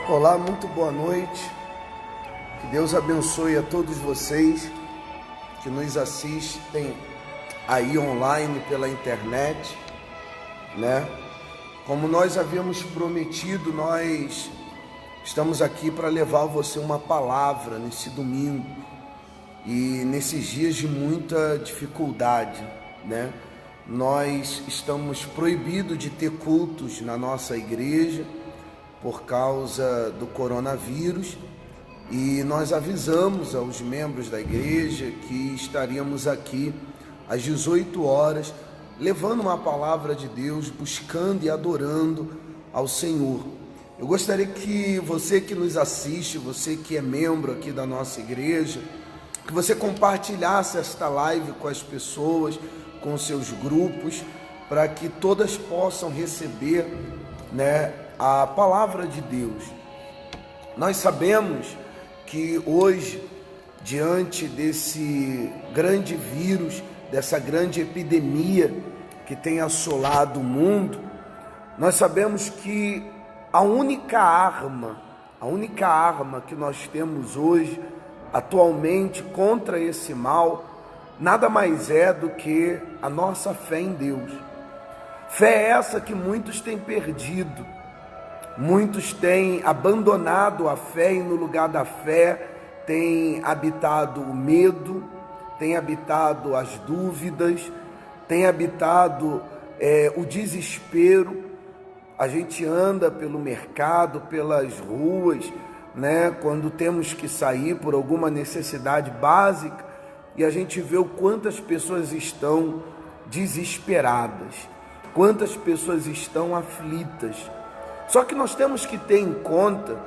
Olá, muito boa noite. Que Deus abençoe a todos vocês que nos assistem aí online pela internet, né? Como nós havíamos prometido, nós estamos aqui para levar a você uma palavra nesse domingo e nesses dias de muita dificuldade, né? Nós estamos proibidos de ter cultos na nossa igreja por causa do coronavírus, e nós avisamos aos membros da igreja que estaríamos aqui às 18 horas, levando uma palavra de Deus, buscando e adorando ao Senhor. Eu gostaria que você que nos assiste, você que é membro aqui da nossa igreja, que você compartilhasse esta live com as pessoas, com os seus grupos, para que todas possam receber, né, a palavra de Deus. Nós sabemos que hoje, diante desse grande vírus, dessa grande epidemia que tem assolado o mundo, nós sabemos que a única arma que nós temos hoje, atualmente, contra esse mal, nada mais é do que a nossa fé em Deus. Fé essa que muitos têm perdido. Muitos têm abandonado a fé e no lugar da fé tem habitado o medo, tem habitado as dúvidas, tem habitado o desespero. A gente anda pelo mercado, pelas ruas, né, quando temos que sair por alguma necessidade básica, e a gente vê o quantas pessoas estão desesperadas, quantas pessoas estão aflitas. Só que nós temos que ter em conta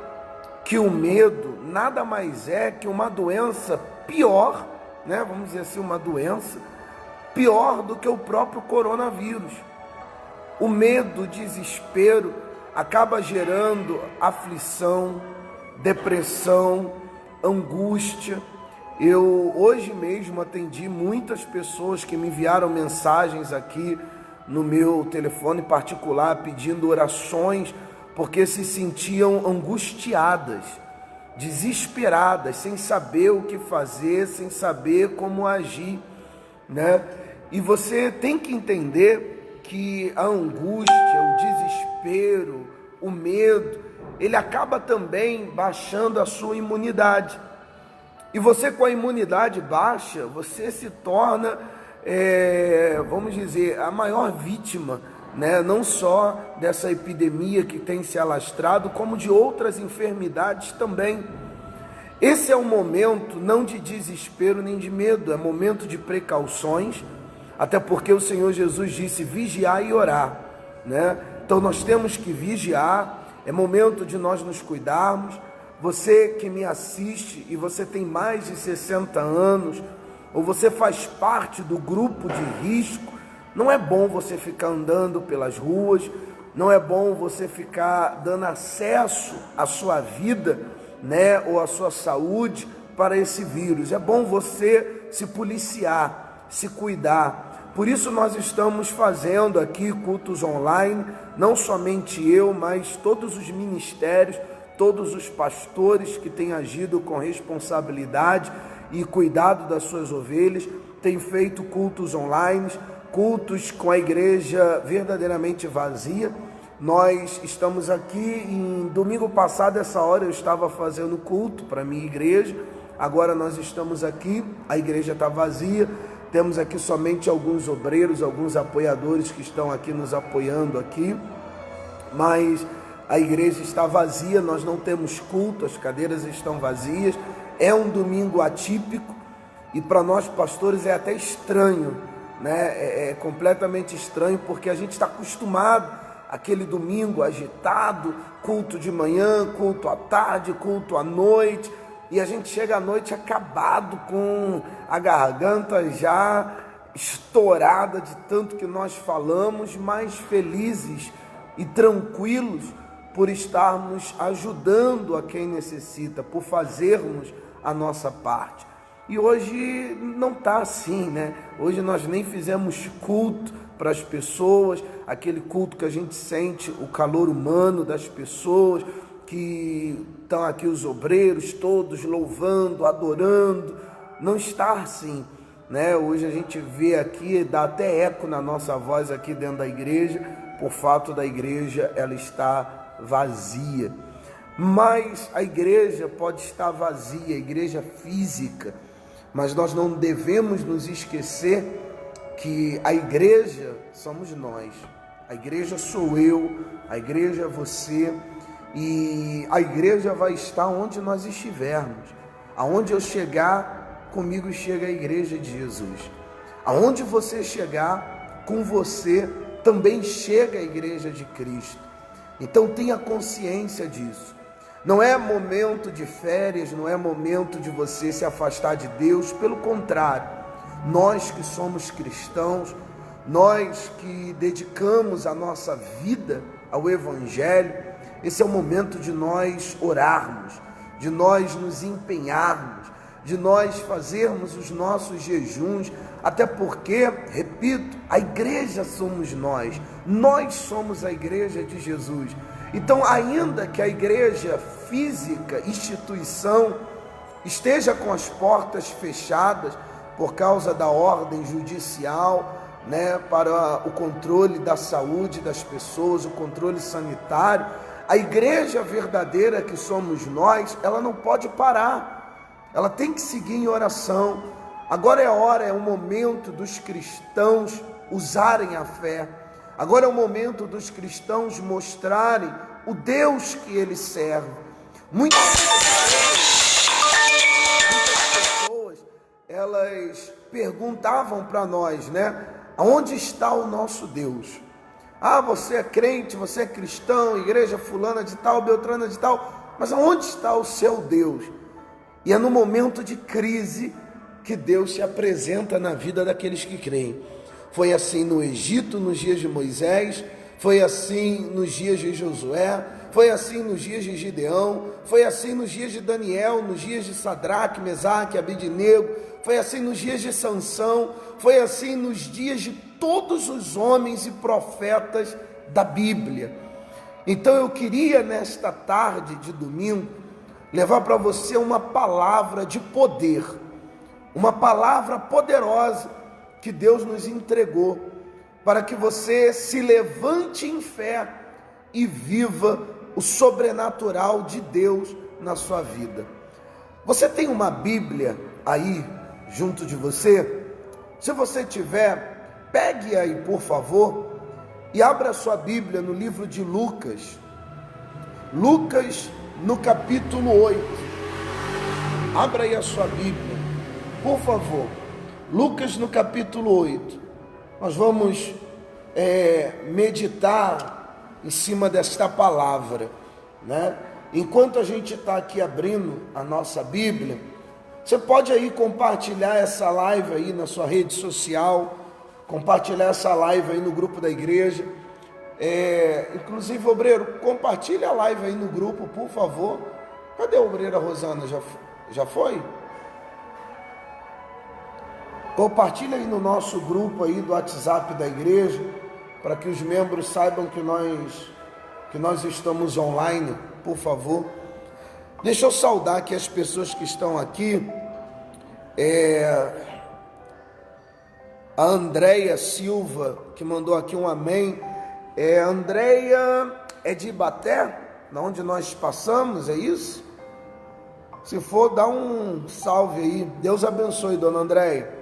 que o medo nada mais é que uma doença pior, né? Vamos dizer assim, uma doença pior do que o próprio coronavírus. O medo, o desespero acaba gerando aflição, depressão, angústia. Eu hoje mesmo atendi muitas pessoas que me enviaram mensagens aqui no meu telefone particular pedindo orações, porque se sentiam angustiadas, desesperadas, sem saber o que fazer, sem saber como agir, né? E você tem que entender que a angústia, o desespero, o medo, ele acaba também baixando a sua imunidade. E você, com a imunidade baixa, você se torna, vamos dizer, a maior vítima, né? Não só dessa epidemia que tem se alastrado, como de outras enfermidades também. Esse é um momento não de desespero nem de medo, é momento de precauções, até porque o Senhor Jesus disse vigiar e orar, né? Então nós temos que vigiar, é momento de nós nos cuidarmos. Você que me assiste e você tem mais de 60 anos, ou você faz parte do grupo de risco, não é bom você ficar andando pelas ruas, não é bom você ficar dando acesso à sua vida, né, ou à sua saúde para esse vírus. É bom você se policiar, se cuidar. Por isso nós estamos fazendo aqui cultos online, não somente eu, mas todos os ministérios, todos os pastores que têm agido com responsabilidade e cuidado das suas ovelhas, têm feito cultos online, cultos com a igreja verdadeiramente vazia. Nós estamos aqui, em domingo passado, essa hora eu estava fazendo culto para a minha igreja, agora nós estamos aqui, a igreja está vazia, temos aqui somente alguns obreiros, alguns apoiadores que estão aqui nos apoiando aqui, mas a igreja está vazia, nós não temos culto, as cadeiras estão vazias, é um domingo atípico, e para nós pastores é até estranho, né? É completamente estranho, porque a gente está acostumado àquele domingo agitado, culto de manhã, culto à tarde, culto à noite, e a gente chega à noite acabado, com a garganta já estourada de tanto que nós falamos, mas felizes e tranquilos por estarmos ajudando a quem necessita, por fazermos a nossa parte. E hoje não está assim, né? Hoje nós nem fizemos culto para as pessoas, aquele culto que a gente sente o calor humano das pessoas, que estão aqui os obreiros todos louvando, adorando. Não está assim, né? Hoje a gente vê aqui, dá até eco na nossa voz aqui dentro da igreja, por fato da igreja ela está vazia. Mas a igreja pode estar vazia, a igreja física, mas nós não devemos nos esquecer que a igreja somos nós. A igreja sou eu, a igreja é você, e a igreja vai estar onde nós estivermos. Aonde eu chegar, comigo chega a igreja de Jesus. Aonde você chegar, com você também chega a igreja de Cristo. Então tenha consciência disso. Não é momento de férias, não é momento de você se afastar de Deus, pelo contrário, nós que somos cristãos, nós que dedicamos a nossa vida ao Evangelho, esse é o momento de nós orarmos, de nós nos empenharmos, de nós fazermos os nossos jejuns, até porque, repito, a igreja somos nós somos a igreja de Jesus. Então, ainda que a igreja física, instituição, esteja com as portas fechadas por causa da ordem judicial, né, para o controle da saúde das pessoas, o controle sanitário, a igreja verdadeira que somos nós, ela não pode parar, ela tem que seguir em oração. Agora é o momento dos cristãos usarem a fé. Agora é o momento dos cristãos mostrarem o Deus que eles servem. Muitas pessoas, elas perguntavam para nós, né? Aonde está o nosso Deus? Ah, você é crente, você é cristão, igreja fulana de tal, beltrana de tal, mas aonde está o seu Deus? E é no momento de crise que Deus se apresenta na vida daqueles que creem. Foi assim no Egito, nos dias de Moisés, foi assim nos dias de Josué, foi assim nos dias de Gideão, foi assim nos dias de Daniel, nos dias de Sadraque, Mesaque, Abednego, foi assim nos dias de Sansão, foi assim nos dias de todos os homens e profetas da Bíblia. Então eu queria nesta tarde de domingo levar para você uma palavra de poder, uma palavra poderosa que Deus nos entregou, para que você se levante em fé e viva o sobrenatural de Deus na sua vida. Você tem uma Bíblia aí junto de você? Se você tiver, pegue aí por favor e abra sua Bíblia no livro de Lucas. Lucas no capítulo 8. Abra aí a sua Bíblia, por favor. Lucas no capítulo 8, nós vamos meditar em cima desta palavra, né? Enquanto a gente está aqui abrindo a nossa Bíblia, você pode aí compartilhar essa live aí na sua rede social, compartilhar essa live aí no grupo da igreja, inclusive, obreiro, compartilha a live aí no grupo, por favor. Cadê a obreira Rosana? Já foi? Compartilha aí no nosso grupo aí do WhatsApp da igreja, para que os membros saibam que nós estamos online, por favor. Deixa eu saudar aqui as pessoas que estão aqui. A Andréia Silva, que mandou aqui um amém. A Andréia é de Ibaté, na onde nós passamos, é isso? Se for, dá um salve aí. Deus abençoe, dona Andréia.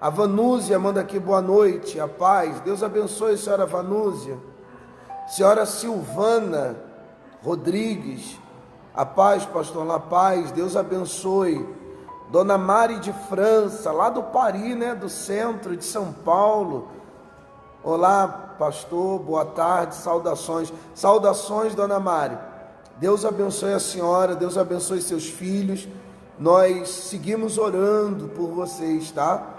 A Vanúzia manda aqui boa noite, a paz. Deus abençoe, senhora Vanúzia. Senhora Silvana Rodrigues, a paz, pastor, a paz. Deus abençoe. Dona Mari de França, lá do Paris, né, do centro de São Paulo. Olá, pastor, boa tarde, saudações. Saudações, dona Mari. Deus abençoe a senhora, Deus abençoe seus filhos. Nós seguimos orando por vocês, tá?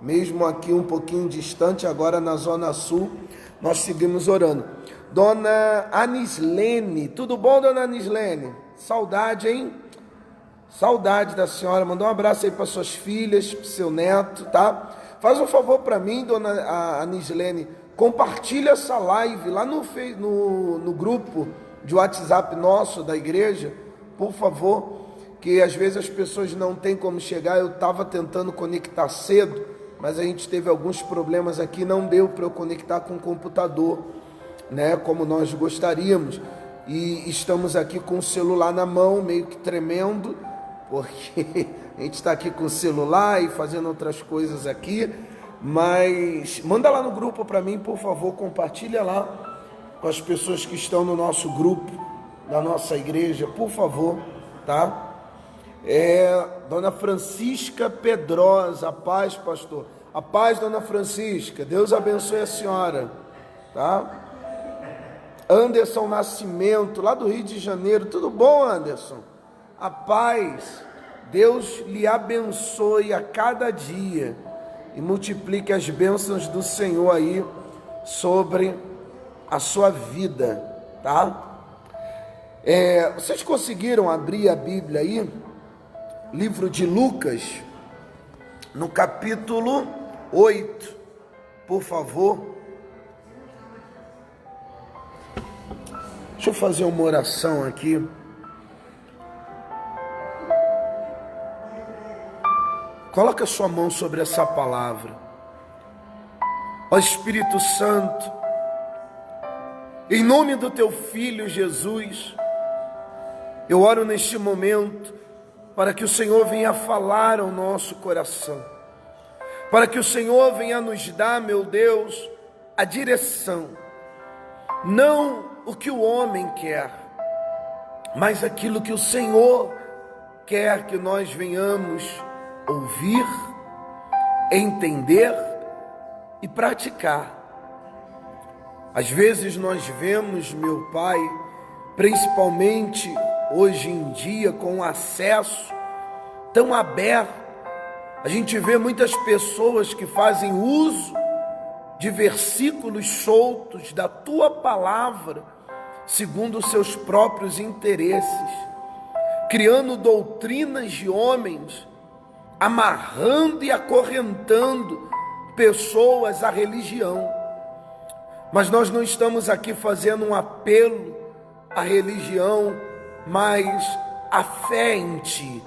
Mesmo aqui um pouquinho distante, agora na Zona Sul, nós seguimos orando. Dona Anislene, tudo bom, dona Anislene? Saudade, hein? Saudade da senhora. Mandou um abraço aí para suas filhas, para seu neto, tá? Faz um favor para mim, dona Anislene, compartilha essa live lá no grupo de WhatsApp nosso, da igreja, por favor, que às vezes as pessoas não têm como chegar. Eu estava tentando conectar cedo, mas a gente teve alguns problemas aqui, não deu para eu conectar com o computador, né, como nós gostaríamos, e estamos aqui com o celular na mão, meio que tremendo, porque a gente está aqui com o celular e fazendo outras coisas aqui, mas manda lá no grupo para mim, por favor, compartilha lá com as pessoas que estão no nosso grupo, da nossa igreja, por favor, tá? Dona Francisca Pedrosa, a paz, pastor. A paz, Dona Francisca, Deus abençoe a senhora, tá? Anderson Nascimento, lá do Rio de Janeiro, tudo bom, Anderson? A paz, Deus lhe abençoe a cada dia e multiplique as bênçãos do Senhor aí sobre a sua vida, tá? Vocês conseguiram abrir a Bíblia aí? Livro de Lucas, no capítulo 8, por favor. Deixa eu fazer uma oração aqui. Coloca a sua mão sobre essa palavra. Ó Espírito Santo, em nome do teu Filho Jesus, eu oro neste momento para que o Senhor venha falar ao nosso coração, para que o Senhor venha nos dar, meu Deus, a direção, não o que o homem quer, mas aquilo que o Senhor quer que nós venhamos ouvir, entender e praticar. Às vezes nós vemos, meu Pai, principalmente hoje em dia, com o acesso tão aberto, a gente vê muitas pessoas que fazem uso de versículos soltos da tua palavra, segundo os seus próprios interesses, criando doutrinas de homens, amarrando e acorrentando pessoas à religião. Mas nós não estamos aqui fazendo um apelo à religião, mas à fé em ti.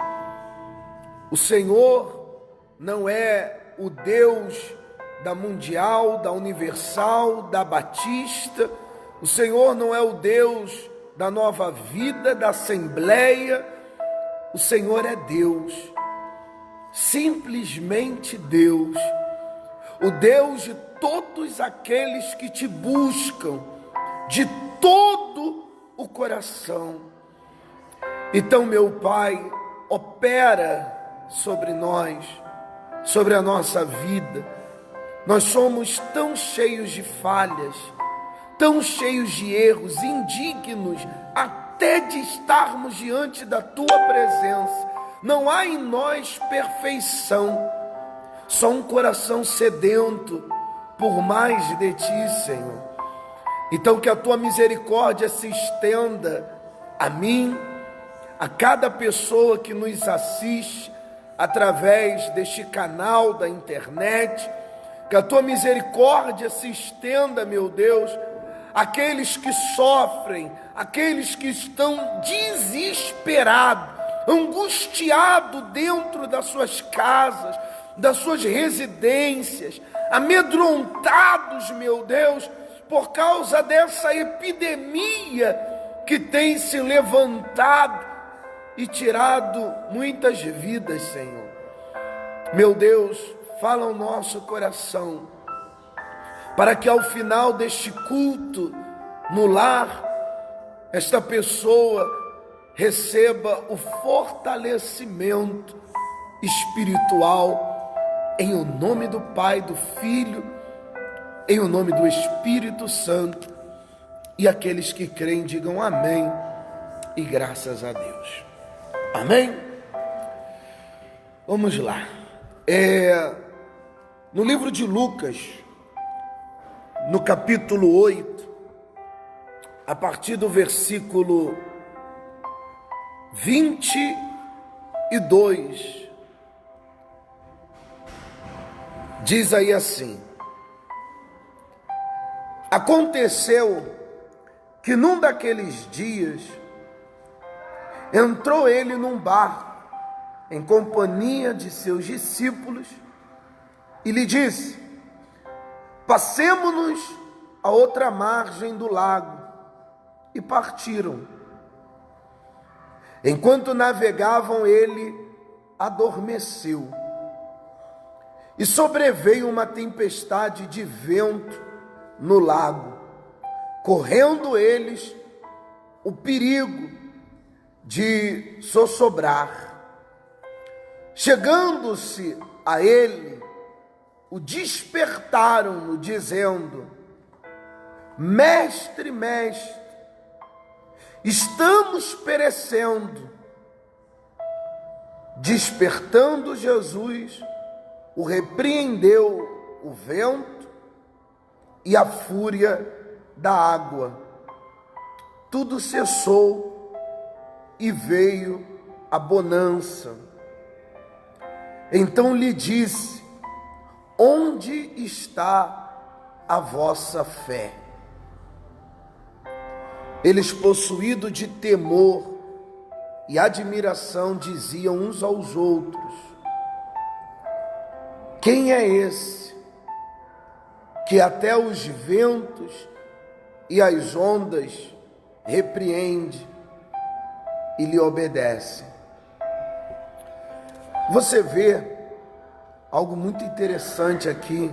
O Senhor não é o Deus da Mundial, da Universal, da Batista. O Senhor não é o Deus da Nova Vida, da Assembleia. O Senhor é Deus, simplesmente Deus, o Deus de todos aqueles que te buscam de todo o coração. Então, meu Pai, opera sobre nós, sobre a nossa vida. Nós somos tão cheios de falhas, tão cheios de erros, indignos até de estarmos diante da tua presença. Não há em nós perfeição, só um coração sedento por mais de ti, Senhor. Então que a tua misericórdia se estenda a mim, a cada pessoa que nos assiste através deste canal da internet, que a tua misericórdia se estenda, meu Deus, àqueles que sofrem, aqueles que estão desesperados, angustiados dentro das suas casas, das suas residências, amedrontados, meu Deus, por causa dessa epidemia que tem se levantado e tirado muitas vidas, Senhor. Meu Deus, fala ao nosso coração, para que ao final deste culto no lar, esta pessoa receba o fortalecimento espiritual, em o nome do Pai, do Filho, em o nome do Espírito Santo, e aqueles que creem digam amém e graças a Deus. Amém? Vamos lá. No livro de Lucas, no capítulo 8, a partir do versículo 22, diz aí assim: aconteceu que num daqueles dias entrou ele num barco em companhia de seus discípulos e lhe disse: passemo-nos a outra margem do lago. E partiram. Enquanto navegavam, ele adormeceu. E sobreveio uma tempestade de vento no lago, correndo eles o perigo de sossobrar. Chegando-se a ele, o despertaram-no, dizendo: Mestre, mestre, estamos perecendo. Despertando Jesus, o repreendeu o vento e a fúria da água. Tudo cessou e veio a bonança. Então lhe disse: onde está a vossa fé? Eles, possuídos de temor e admiração, diziam uns aos outros: quem é esse que até os ventos e as ondas repreende e lhe obedece? Você vê algo muito interessante aqui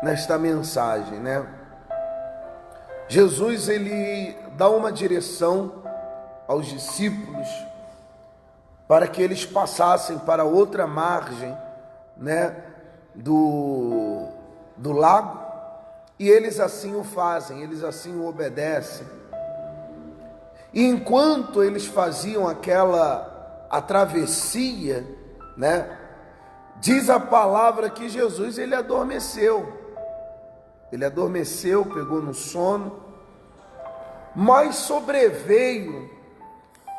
nesta mensagem, né? Jesus, ele dá uma direção aos discípulos para que eles passassem para outra margem, né, do lago, e eles assim o fazem, eles assim o obedecem. E enquanto eles faziam a travessia, né, diz a palavra que Jesus, ele adormeceu. Ele adormeceu, pegou no sono, mas sobreveio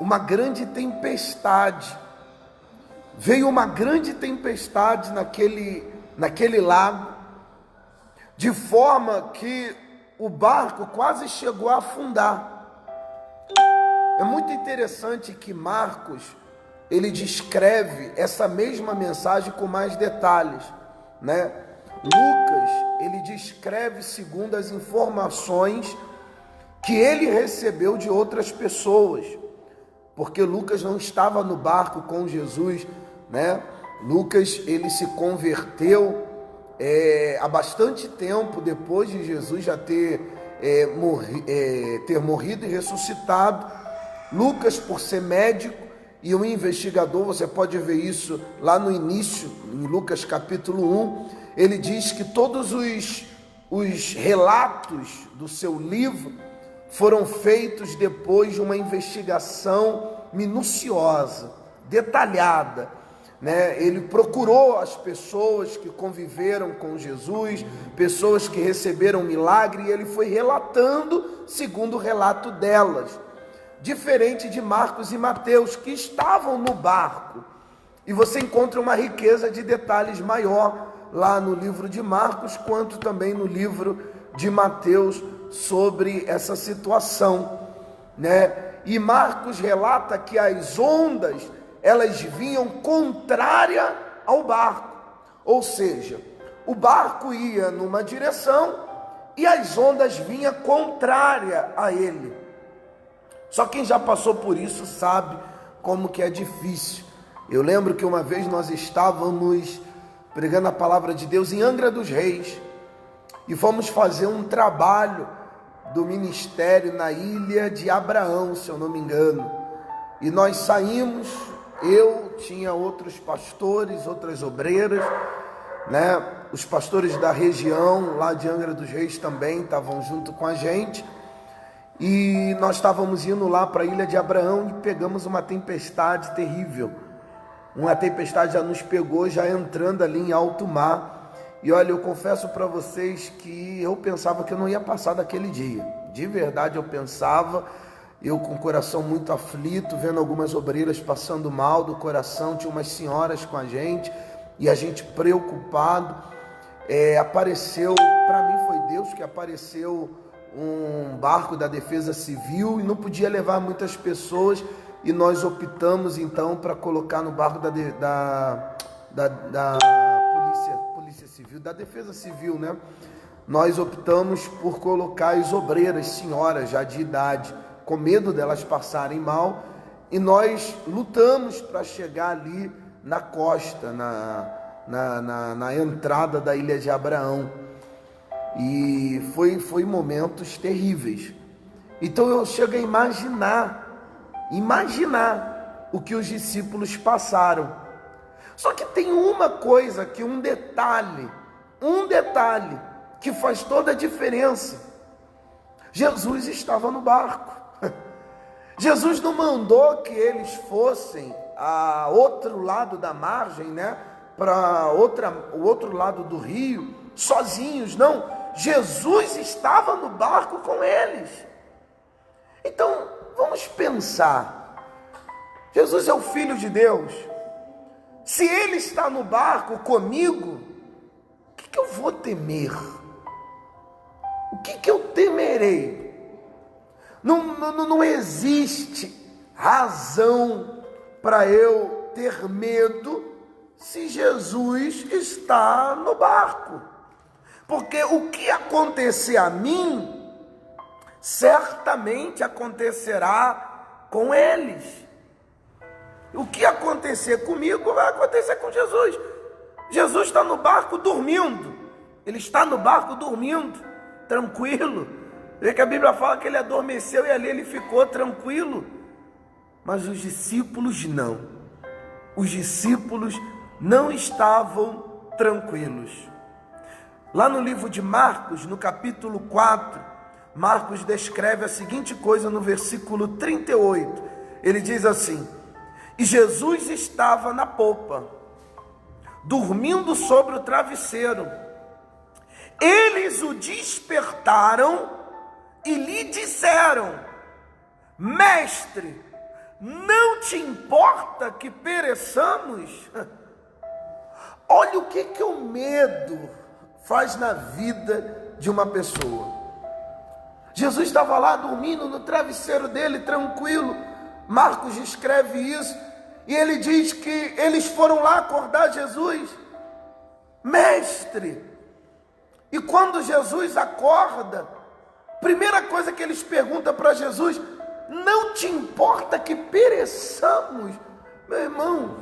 uma grande tempestade. Veio uma grande tempestade naquele lago, de forma que o barco quase chegou a afundar. É muito interessante que Marcos, ele descreve essa mesma mensagem com mais detalhes, né? Lucas, ele descreve segundo as informações que ele recebeu de outras pessoas, porque Lucas não estava no barco com Jesus, né? Lucas, ele se converteu há bastante tempo depois de Jesus já ter morrido e ressuscitado. Lucas, por ser médico e um investigador, você pode ver isso lá no início, em Lucas capítulo 1, ele diz que todos os relatos do seu livro foram feitos depois de uma investigação minuciosa, detalhada, né? Ele procurou as pessoas que conviveram com Jesus, pessoas que receberam milagre, e ele foi relatando segundo o relato delas, diferente de Marcos e Mateus, que estavam no barco. E você encontra uma riqueza de detalhes maior lá no livro de Marcos, quanto também no livro de Mateus, sobre essa situação, né? E Marcos relata que as ondas, elas vinham contrária ao barco, ou seja, o barco ia numa direção e as ondas vinham contrária a ele. Só quem já passou por isso sabe como que é difícil. Eu lembro que uma vez nós estávamos pregando a palavra de Deus em Angra dos Reis e fomos fazer um trabalho do ministério na ilha de Abraão, se eu não me engano. E nós saímos, eu tinha outros pastores, outras obreiras, né? Os pastores da região lá de Angra dos Reis também estavam junto com a gente. E nós estávamos indo lá para a ilha de Abraão e pegamos uma tempestade terrível. Uma tempestade já nos pegou, já entrando ali em alto mar. E olha, eu confesso para vocês que eu pensava que eu não ia passar daquele dia. De verdade eu pensava, eu com o coração muito aflito, vendo algumas obreiras passando mal do coração, tinha umas senhoras com a gente, e a gente preocupado. Apareceu, para mim foi Deus que apareceu um barco da Defesa Civil e não podia levar muitas pessoas, e nós optamos então para colocar no barco da Polícia Civil, da Defesa Civil, né? Nós optamos por colocar as obreiras, senhoras já de idade, com medo delas passarem mal, e nós lutamos para chegar ali na costa, na entrada da Ilha de Abraão. E foi momentos terríveis. Então eu chego a imaginar o que os discípulos passaram. Só que tem uma coisa, um detalhe que faz toda a diferença. Jesus estava no barco. Jesus não mandou que eles fossem a outro lado da margem, né? Para o outro lado do rio, sozinhos, não. Jesus estava no barco com eles. Então, vamos pensar. Jesus é o Filho de Deus. Se Ele está no barco comigo, o que eu vou temer? O que eu temerei? Não existe razão para eu ter medo se Jesus está no barco. Porque o que acontecer a mim, certamente acontecerá com eles. O que acontecer comigo vai acontecer com Jesus. Jesus está no barco dormindo. Ele está no barco dormindo, tranquilo. Vê que a Bíblia fala que ele adormeceu e ali ele ficou tranquilo. Mas os discípulos não. Os discípulos não estavam tranquilos. Lá no livro de Marcos, no capítulo 4, Marcos descreve a seguinte coisa no versículo 38. Ele diz assim: e Jesus estava na popa, dormindo sobre o travesseiro. Eles o despertaram e lhe disseram: mestre, não te importa que pereçamos? Olha o que o medo faz na vida de uma pessoa. Jesus estava lá dormindo no travesseiro dele, tranquilo. Marcos escreve isso, e ele diz que eles foram lá acordar Jesus. Mestre! E quando Jesus acorda, primeira coisa que eles perguntam para Jesus: não te importa que pereçamos? Meu irmão,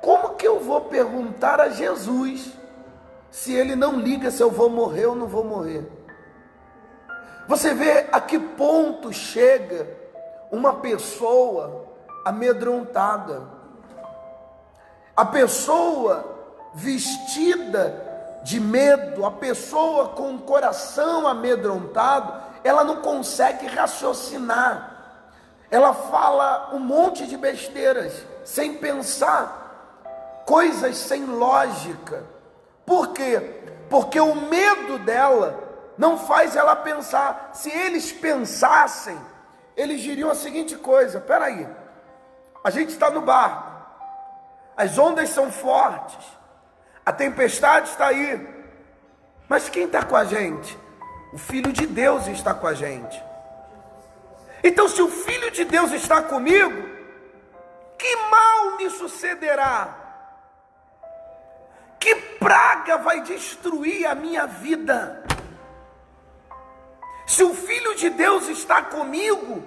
como que eu vou perguntar a Jesus se ele não liga se eu vou morrer ou não vou morrer? Você vê a que ponto chega uma pessoa amedrontada. A pessoa vestida de medo, a pessoa com o coração amedrontado, ela não consegue raciocinar. Ela fala um monte de besteiras, sem pensar, coisas sem lógica. Por quê? Porque o medo dela não faz ela pensar. Se eles pensassem, eles diriam a seguinte coisa: peraí, a gente está no barco, as ondas são fortes, a tempestade está aí, mas quem está com a gente? O Filho de Deus está com a gente. Então, se o Filho de Deus está comigo, que mal me sucederá? Que praga vai destruir a minha vida? Se o Filho de Deus está comigo,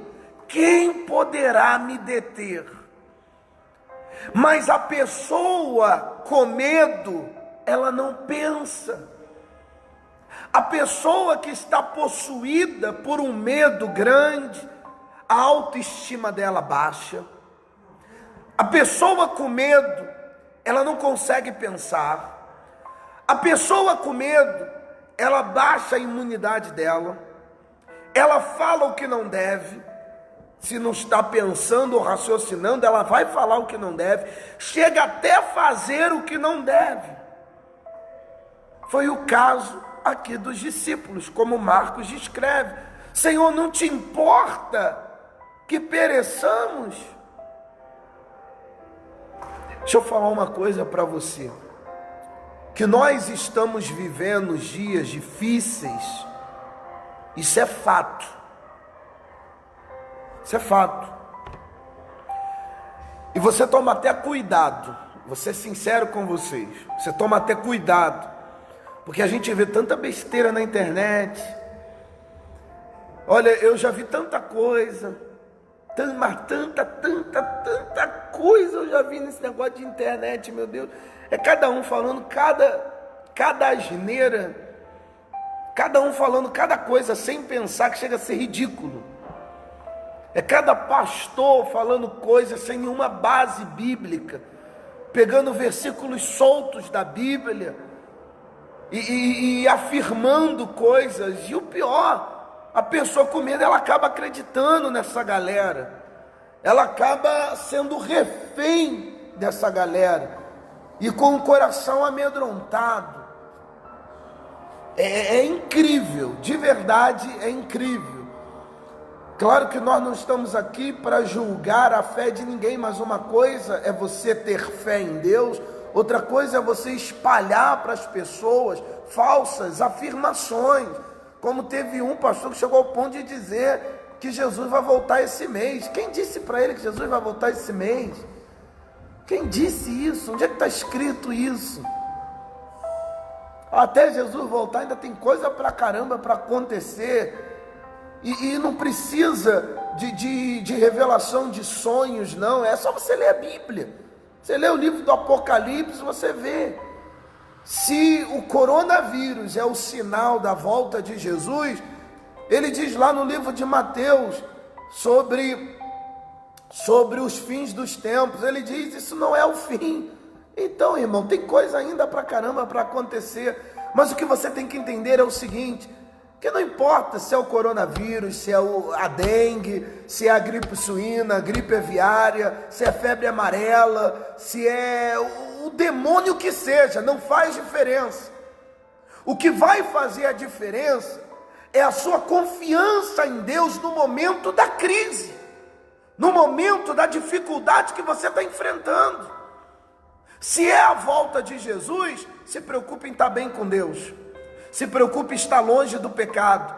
quem poderá me deter? Mas a pessoa com medo, ela não pensa. A pessoa que está possuída por um medo grande, a autoestima dela baixa. A pessoa com medo, ela não consegue pensar. A pessoa com medo, ela baixa a imunidade dela. Ela fala o que não deve. Se não está pensando ou raciocinando, ela vai falar o que não deve. Chega até a fazer o que não deve. Foi o caso aqui dos discípulos, como Marcos descreve. Senhor, não te importa que pereçamos? Deixa eu falar uma coisa para você. Que nós estamos vivendo dias difíceis, Isso é fato. Isso é fato. E você toma até cuidado, vou ser sincero com vocês, você toma até cuidado, porque a gente vê tanta besteira na internet. Olha, eu já vi tanta coisa, mas tanta coisa eu já vi nesse negócio de internet, meu Deus. É cada um falando cada asneira, cada um falando cada coisa sem pensar, que chega a ser ridículo. É cada pastor falando coisas sem nenhuma base bíblica, pegando versículos soltos da Bíblia e afirmando coisas. E o pior, a pessoa com medo, ela acaba acreditando nessa galera, ela acaba sendo refém dessa galera e com o coração amedrontado. É incrível, de verdade é incrível. Claro que nós não estamos aqui para julgar a fé de ninguém, mas uma coisa é você ter fé em Deus, outra coisa é você espalhar para as pessoas falsas afirmações, como teve um pastor que chegou ao ponto de dizer que Jesus vai voltar esse mês. Quem disse para ele que Jesus vai voltar esse mês? Quem disse isso? Onde é que está escrito isso? Até Jesus voltar ainda tem coisa pra caramba para acontecer. E não precisa de revelação de sonhos, não. É só você ler a Bíblia. Você lê o livro do Apocalipse, você vê. Se o coronavírus é o sinal da volta de Jesus, ele diz lá no livro de Mateus sobre os fins dos tempos. Ele diz: isso não é o fim. Então, irmão, tem coisa ainda pra caramba para acontecer. Mas o que você tem que entender é o seguinte: que não importa se é o coronavírus, se é a dengue, se é a gripe suína, a gripe aviária, se é febre amarela, se é o demônio que seja, não faz diferença. O que vai fazer a diferença é a sua confiança em Deus no momento da crise, no momento da dificuldade que você está enfrentando. Se é a volta de Jesus, se preocupe em estar bem com Deus. Se preocupe em estar longe do pecado.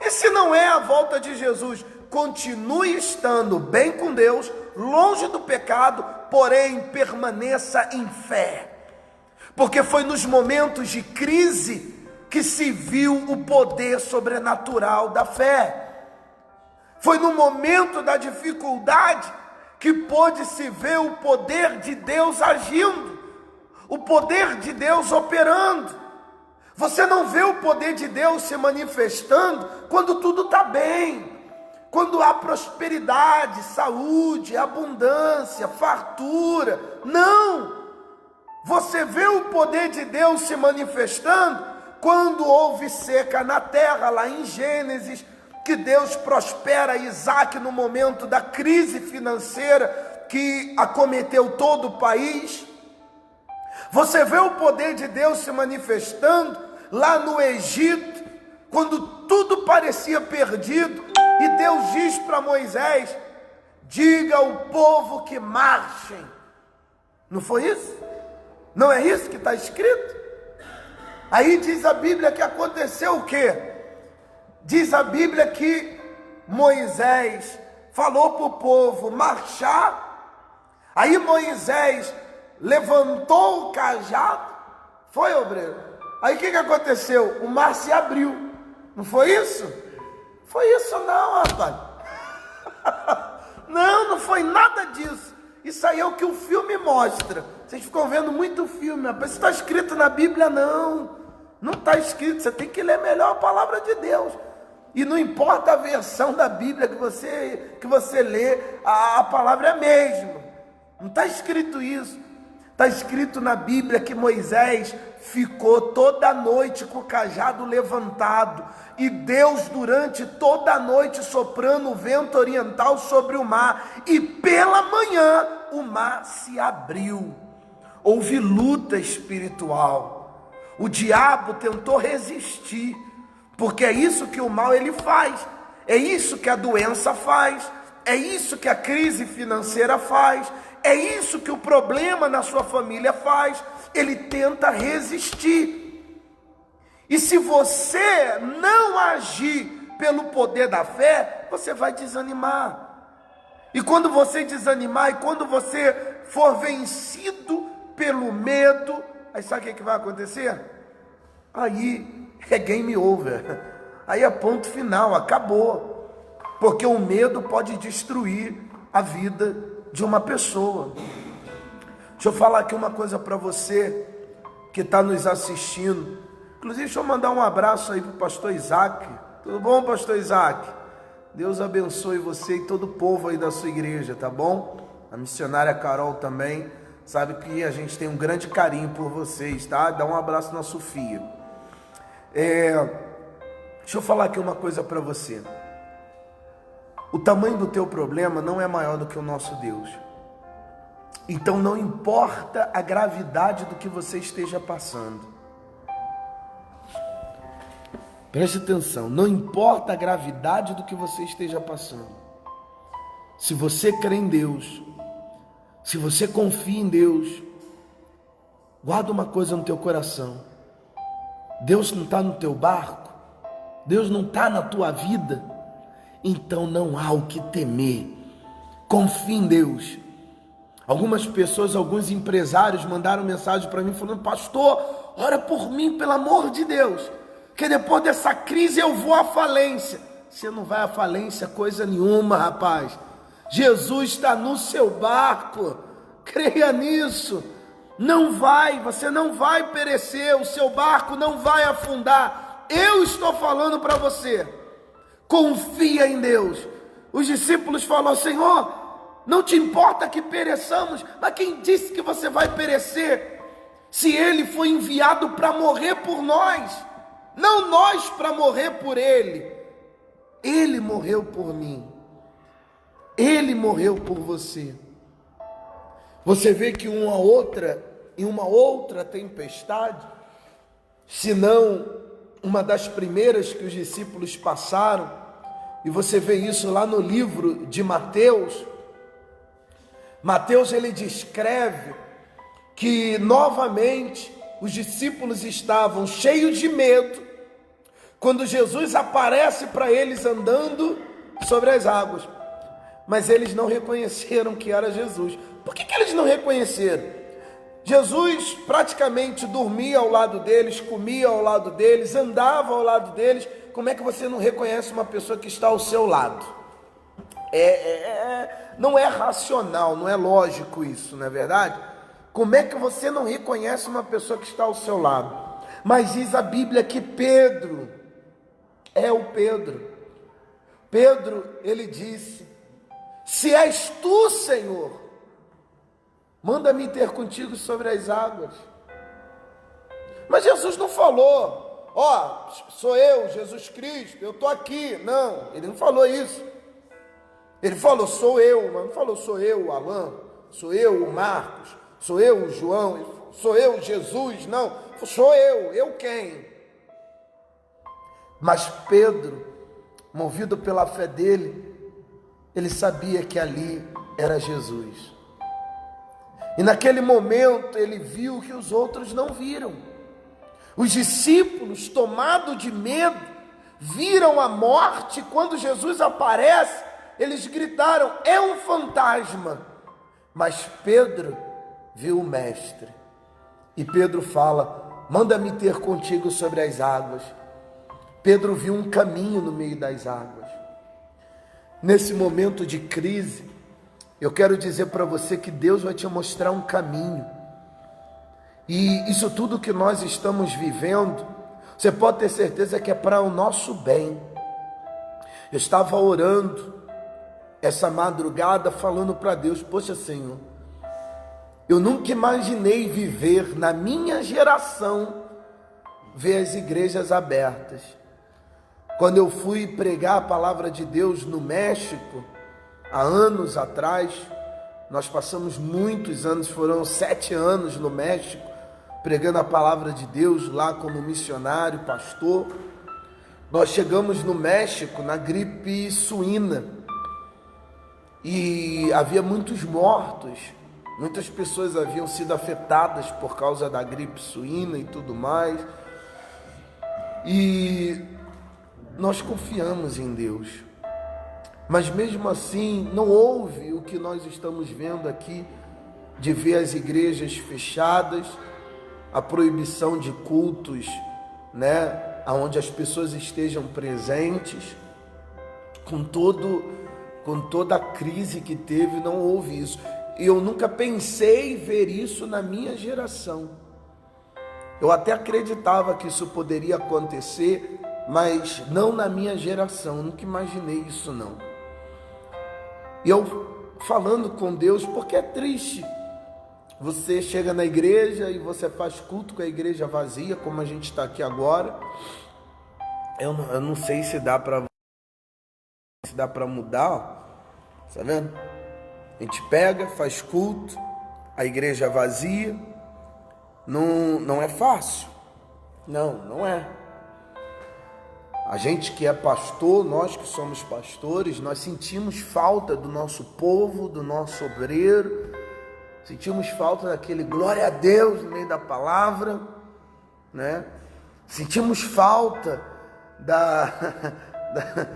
E se não é a volta de Jesus, continue estando bem com Deus, longe do pecado, porém permaneça em fé. Porque foi nos momentos de crise que se viu o poder sobrenatural da fé. Foi no momento da dificuldade que pôde se ver o poder de Deus agindo, o poder de Deus operando. Você não vê o poder de Deus se manifestando quando tudo está bem, quando há prosperidade, saúde, abundância, fartura. Não! Você vê o poder de Deus se manifestando quando houve seca na terra, lá em Gênesis, que Deus prospera Isaac no momento da crise financeira que acometeu todo o país. Você vê o poder de Deus se manifestando lá no Egito, quando tudo parecia perdido, e Deus diz para Moisés: diga ao povo que marchem. Não foi isso? Não é isso que está escrito? Aí diz a Bíblia que aconteceu o quê? Diz a Bíblia que Moisés falou para o povo marchar. Aí Moisés levantou o cajado. Foi, obreiro? Aí o que aconteceu? O mar se abriu. Não foi isso? Foi isso não, rapaz. Não foi nada disso. Isso aí é o que o filme mostra. Vocês ficam vendo muito filme, rapaz. Isso está escrito na Bíblia? Não está escrito. Você tem que ler melhor a palavra de Deus. E não importa a versão da Bíblia que você lê, a palavra é a mesma. Não está escrito isso. Está escrito na Bíblia que Moisés ficou toda a noite com o cajado levantado, e Deus durante toda a noite soprando o vento oriental sobre o mar, e pela manhã o mar se abriu. Houve luta espiritual. O diabo tentou resistir, porque é isso que o mal ele faz, é isso que a doença faz, é isso que a crise financeira faz, é isso que o problema na sua família faz. Ele tenta resistir. E se você não agir pelo poder da fé, você vai desanimar. E quando você desanimar, e quando você for vencido pelo medo, aí sabe o que vai acontecer? Aí é game over, aí é ponto final, acabou, porque o medo pode destruir a vida de uma pessoa. Deixa eu falar aqui uma coisa para você que está nos assistindo, inclusive deixa eu mandar um abraço aí para o pastor Isaac. Tudo bom, pastor Isaac? Deus abençoe você e todo o povo aí da sua igreja, tá bom? A missionária Carol também, sabe que a gente tem um grande carinho por vocês, tá? Dá um abraço na Sofia. Deixa eu falar aqui uma coisa para você. O tamanho do teu problema não é maior do que o nosso Deus. Então não importa a gravidade do que você esteja passando. Preste atenção, não importa a gravidade do que você esteja passando. Se você crê em Deus, se você confia em Deus, guarda uma coisa no teu coração. Deus não está no teu barco, Deus não está na tua vida, então não há o que temer. Confie em Deus. Algumas pessoas, alguns empresários mandaram mensagem para mim falando: pastor, ora por mim, pelo amor de Deus, que depois dessa crise eu vou à falência. Você não vai à falência coisa nenhuma, rapaz. Jesus está no seu barco, creia nisso. Não vai, você não vai perecer, o seu barco não vai afundar. Eu estou falando para você, confia em Deus. Os discípulos falaram: Senhor, não te importa que pereçamos, mas quem disse que você vai perecer? Se ele foi enviado para morrer por nós, não nós para morrer por ele. Ele morreu por mim, ele morreu por você. Você vê que em uma outra tempestade, se não uma das primeiras que os discípulos passaram, e você vê isso lá no livro de Mateus. Mateus, ele descreve que novamente os discípulos estavam cheios de medo quando Jesus aparece para eles andando sobre as águas, mas eles não reconheceram que era Jesus. Por que eles não reconheceram? Jesus praticamente dormia ao lado deles, comia ao lado deles, andava ao lado deles. Como é que você não reconhece uma pessoa que está ao seu lado? Não é racional, não é lógico isso, não é verdade? Como é que você não reconhece uma pessoa que está ao seu lado? Mas diz a Bíblia que Pedro, ele disse: se és tu, Senhor, manda-me ter contigo sobre as águas. Mas Jesus não falou: ó, sou eu, Jesus Cristo, eu estou aqui. Não, ele não falou isso. Ele falou: sou eu, mas não falou: sou eu, o Alain, sou eu, o Marcos, sou eu, o João, sou eu, Jesus. Não, sou eu quem? Mas Pedro, movido pela fé dele, ele sabia que ali era Jesus. E naquele momento ele viu que os outros não viram. Os discípulos, tomados de medo, viram a morte. Quando Jesus aparece, eles gritaram: é um fantasma. Mas Pedro viu o mestre. E Pedro fala: manda-me ter contigo sobre as águas. Pedro viu um caminho no meio das águas. Nesse momento de crise, eu quero dizer para você que Deus vai te mostrar um caminho. E isso tudo que nós estamos vivendo, você pode ter certeza que é para o nosso bem. Eu estava orando essa madrugada, falando para Deus: poxa, Senhor, eu nunca imaginei viver na minha geração, ver as igrejas abertas. Quando eu fui pregar a palavra de Deus no México, há anos atrás, nós passamos muitos anos, foram 7 anos no México, pregando a palavra de Deus lá como missionário, pastor. Nós chegamos no México na gripe suína e havia muitos mortos, muitas pessoas haviam sido afetadas por causa da gripe suína e tudo mais. E nós confiamos em Deus, mas mesmo assim não houve o que nós estamos vendo aqui, de ver as igrejas fechadas, a proibição de cultos, né, onde as pessoas estejam presentes, com toda a crise que teve, não houve isso. E eu nunca pensei ver isso na minha geração. Eu até acreditava que isso poderia acontecer, mas não na minha geração, eu nunca imaginei isso não. E eu falando com Deus, porque é triste. Você chega na igreja e você faz culto com a igreja vazia, como a gente está aqui agora. Eu não sei se dá para mudar, ó. Tá vendo? A gente pega, faz culto, a igreja vazia. Não é fácil. Não é. A gente que é pastor, nós que somos pastores, nós sentimos falta do nosso povo, do nosso obreiro. Sentimos falta daquele glória a Deus no meio da palavra, né? Sentimos falta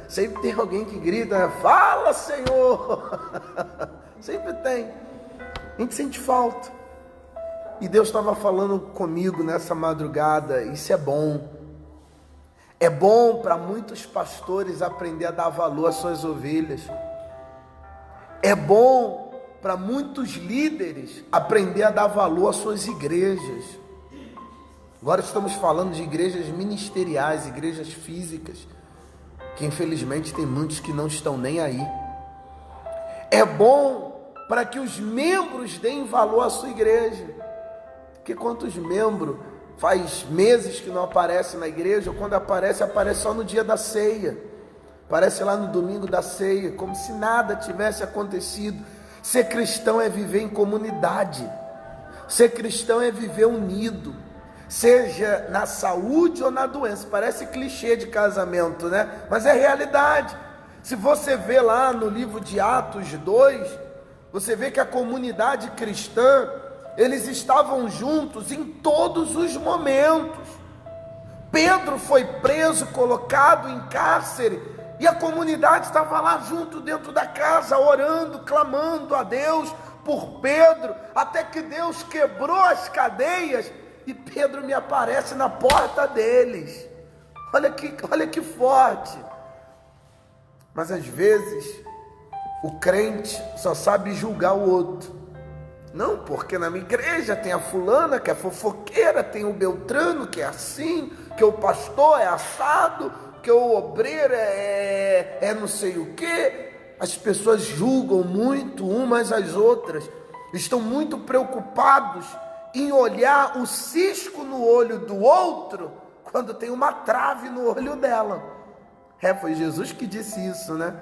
sempre tem alguém que grita, fala Senhor, sempre tem, a gente sente falta. E Deus estava falando comigo nessa madrugada, isso é bom para muitos pastores aprender a dar valor às suas ovelhas, é bom para muitos líderes aprender a dar valor às suas igrejas. Agora estamos falando de igrejas ministeriais, igrejas físicas, que infelizmente tem muitos que não estão nem aí. É bom para que os membros deem valor à sua igreja, porque quantos membros faz meses que não aparece na igreja, ou quando aparece só no dia da ceia, aparece lá no domingo da ceia, como se nada tivesse acontecido. Ser cristão é viver em comunidade, ser cristão é viver unido, seja na saúde ou na doença. Parece clichê de casamento, né? Mas é realidade. Se você vê lá no livro de Atos 2, você vê que a comunidade cristã, eles estavam juntos em todos os momentos. Pedro foi preso, colocado em cárcere, e a comunidade estava lá junto dentro da casa, orando, clamando a Deus por Pedro, até que Deus quebrou as cadeias e Pedro me aparece na porta deles. Olha que forte. Mas às vezes o crente só sabe julgar o outro. Não, porque na minha igreja tem a fulana que é fofoqueira, tem o Beltrano que é assim, que o pastor é assado, que o obreiro é não sei o que. As pessoas julgam muito umas às outras, estão muito preocupados em olhar o cisco no olho do outro, quando tem uma trave no olho dela. Foi Jesus que disse isso, né?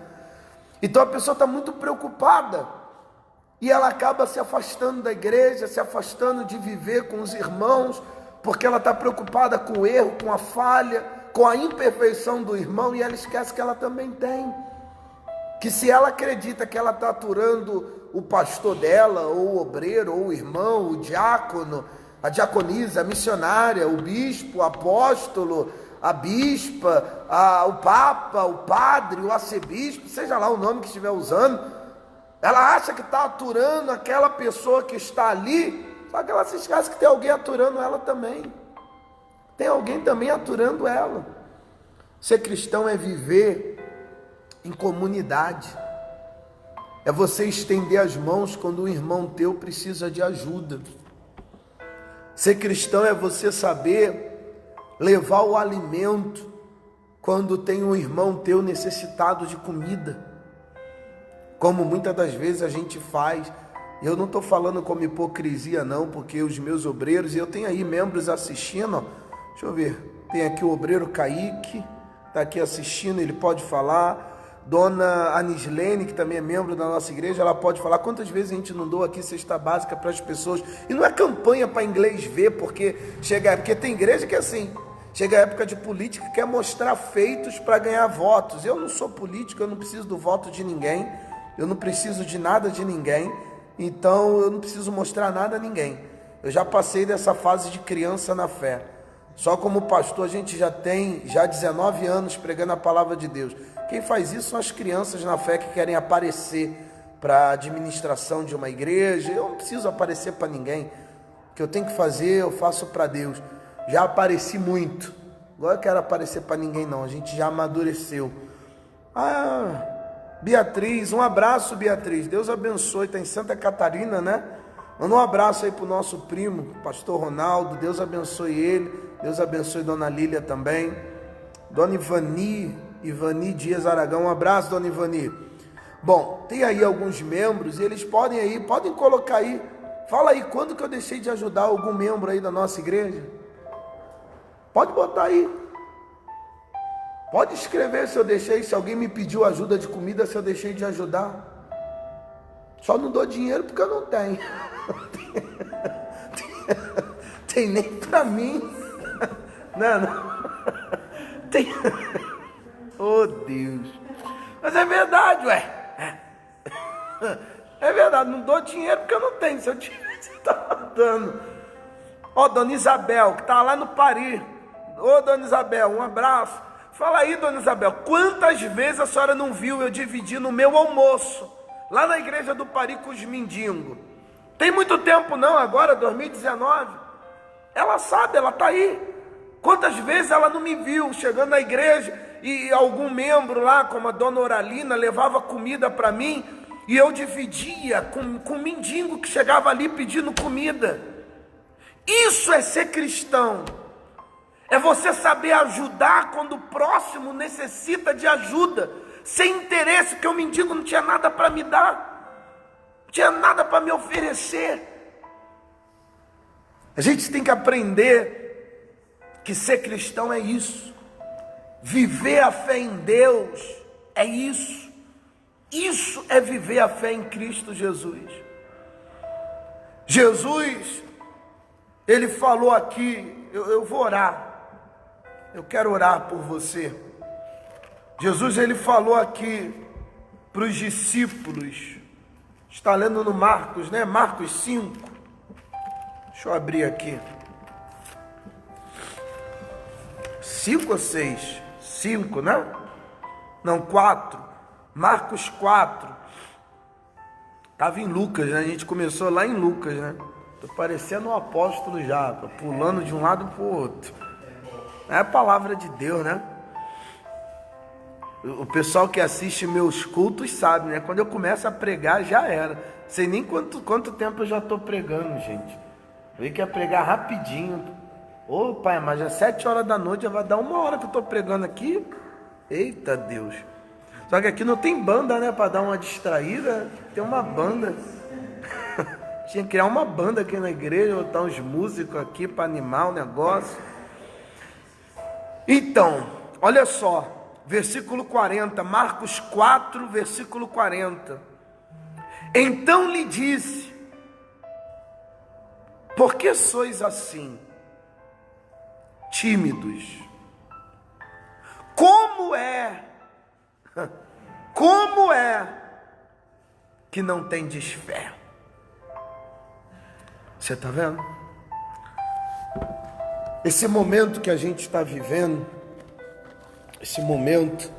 Então a pessoa está muito preocupada, e ela acaba se afastando da igreja, se afastando de viver com os irmãos, porque ela está preocupada com o erro, com a falha, com a imperfeição do irmão, e ela esquece que ela também tem. Que se ela acredita que ela está aturando o pastor dela, ou o obreiro, ou o irmão, o diácono, a diaconisa, a missionária, o bispo, o apóstolo, a bispa, o papa, o padre, o arcebispo, seja lá o nome que estiver usando, ela acha que está aturando aquela pessoa que está ali, só que ela se esquece que tem alguém aturando ela também. Tem alguém também aturando ela. Ser cristão é viver em comunidade. É você estender as mãos quando um irmão teu precisa de ajuda. Ser cristão é você saber levar o alimento quando tem um irmão teu necessitado de comida, como muitas das vezes a gente faz. Eu não estou falando como hipocrisia não, porque os meus obreiros, e eu tenho aí membros assistindo, ó, deixa eu ver, tem aqui o obreiro Kaique, está aqui assistindo, ele pode falar. Dona Anislene, que também é membro da nossa igreja, ela pode falar. Quantas vezes a gente não doa aqui cesta básica para as pessoas? E não é campanha para inglês ver, porque tem igreja que é assim, chega a época de política, quer mostrar feitos para ganhar votos. Eu não sou político, eu não preciso do voto de ninguém, eu não preciso de nada de ninguém, então eu não preciso mostrar nada a ninguém. Eu já passei dessa fase de criança na fé. Só como pastor a gente já tem 19 anos pregando a palavra de Deus. Quem faz isso são as crianças na fé que querem aparecer para a administração de uma igreja. Eu não preciso aparecer para ninguém. O que eu tenho que fazer, eu faço para Deus. Já apareci muito. Agora eu quero aparecer para ninguém não. A gente já amadureceu. Beatriz, um abraço, Beatriz. Deus abençoe. Está em Santa Catarina, né? Manda um abraço aí para o nosso primo, pastor Ronaldo. Deus abençoe ele. Deus abençoe Dona Lília também. Dona Ivani Dias Aragão. Um abraço, Dona Ivani. Bom, tem aí alguns membros e eles podem colocar aí. Fala aí, quando que eu deixei de ajudar algum membro aí da nossa igreja? Pode botar aí. Pode escrever se eu deixei, se alguém me pediu ajuda de comida, se eu deixei de ajudar. Só não dou dinheiro porque eu não tenho. Tem nem para mim. Não. Tem. Oh, Deus. Mas é verdade, ué. É verdade, não dou dinheiro porque eu não tenho. Se eu tivesse, eu estava dando. Dona Isabel, que está lá no Paris. Dona Isabel, um abraço. Fala aí, Dona Isabel, quantas vezes a senhora não viu eu dividir no meu almoço, lá na igreja do Paris com os mendigos? Tem muito tempo não, agora, 2019. Ela sabe, ela está aí. Quantas vezes ela não me viu chegando na igreja e algum membro lá, como a Dona Oralina, levava comida para mim e eu dividia com um mendigo que chegava ali pedindo comida. Isso é ser cristão. É você saber ajudar quando o próximo necessita de ajuda, sem interesse, porque o mendigo não tinha nada para me dar, não tinha nada para me oferecer. A gente tem que aprender que ser cristão é isso. Viver a fé em Deus é isso. Isso é viver a fé em Cristo Jesus. Jesus, ele falou aqui, eu vou orar. Eu quero orar por você. Jesus, ele falou aqui para os discípulos. Está lendo no Marcos, né? Marcos 5. Deixa eu abrir aqui. 5 ou 6? 5, né? Não, 4. Marcos 4. Estava em Lucas, né? A gente começou lá em Lucas, né? Estou parecendo um apóstolo já, pulando de um lado para o outro. É a palavra de Deus, né? O pessoal que assiste meus cultos sabe, né? Quando eu começo a pregar, já era. Sei nem quanto tempo eu já estou pregando, gente. Eu vi que ia pregar rapidinho. Ô pai, mas já 7 horas da noite, já vai dar 1 hora que eu estou pregando aqui. Eita Deus. Só que aqui não tem banda, né? Para dar uma distraída. Tem uma banda. Tinha que criar uma banda aqui na igreja, botar uns músicos aqui para animar o negócio. Então, olha só, versículo 40, Marcos 4, versículo 40. Então lhe disse: por que sois assim, tímidos? Como é que não tendes fé? Você está vendo? Esse momento que a gente está vivendo, esse momento